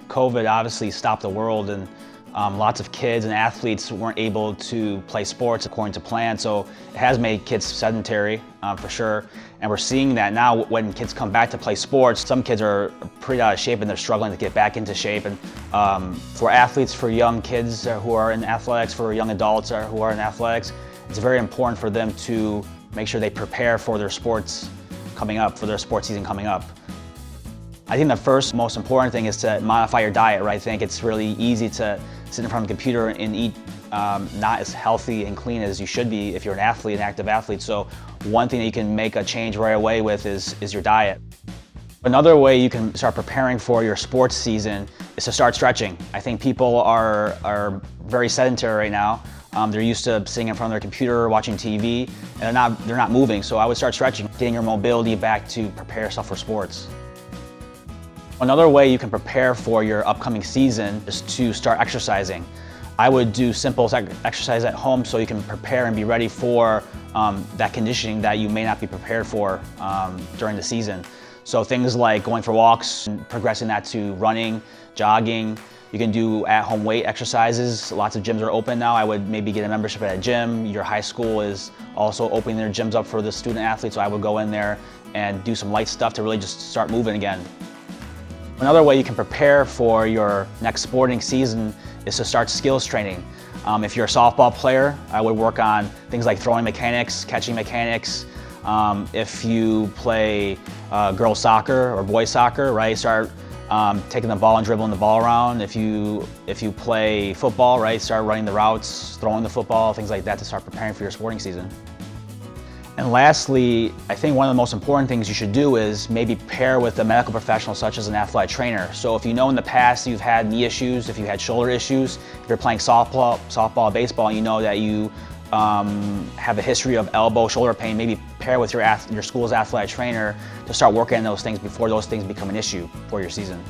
COVID obviously stopped the world, and lots of kids and athletes weren't able to play sports according to plan, so it has made kids sedentary for sure. And we're seeing that now when kids come back to play sports, some kids are pretty out of shape and they're struggling to get back into shape. And for athletes, for young kids who are in athletics, for young adults who are in athletics, it's very important for them to make sure they prepare for their sports coming up, for their sports season coming up. I think the first most important thing is to modify your diet, right? I think it's really easy to sit in front of a computer and eat not as healthy and clean as you should be if you're an athlete, an active athlete. So one thing that you can make a change right away with is your diet. Another way you can start preparing for your sports season is to start stretching. I think people are very sedentary right now. They're used to sitting in front of their computer, watching TV, and they're not moving. So I would start stretching, getting your mobility back to prepare yourself for sports. Another way you can prepare for your upcoming season is to start exercising. I would do simple exercise at home so you can prepare and be ready for that conditioning that you may not be prepared for during the season. So things like going for walks, and progressing that to running, jogging. You can do at-home weight exercises. Lots of gyms are open now. I would maybe get a membership at a gym. Your high school is also opening their gyms up for the student athletes, so I would go in there and do some light stuff to really just start moving again. Another way you can prepare for your next sporting season is to start skills training. If you're a softball player, I would work on things like throwing mechanics, catching mechanics. If you play girls soccer or boys soccer, right, start taking the ball and dribbling the ball around. If you play football, right, start running the routes, throwing the football, things like that to start preparing for your sporting season. And lastly, I think one of the most important things you should do is maybe pair with a medical professional such as an athletic trainer. So if you know in the past you've had knee issues, if you had shoulder issues, if you're playing softball, baseball, and you know that you have a history of elbow, shoulder pain, maybe pair with your school's athletic trainer to start working on those things before those things become an issue for your season.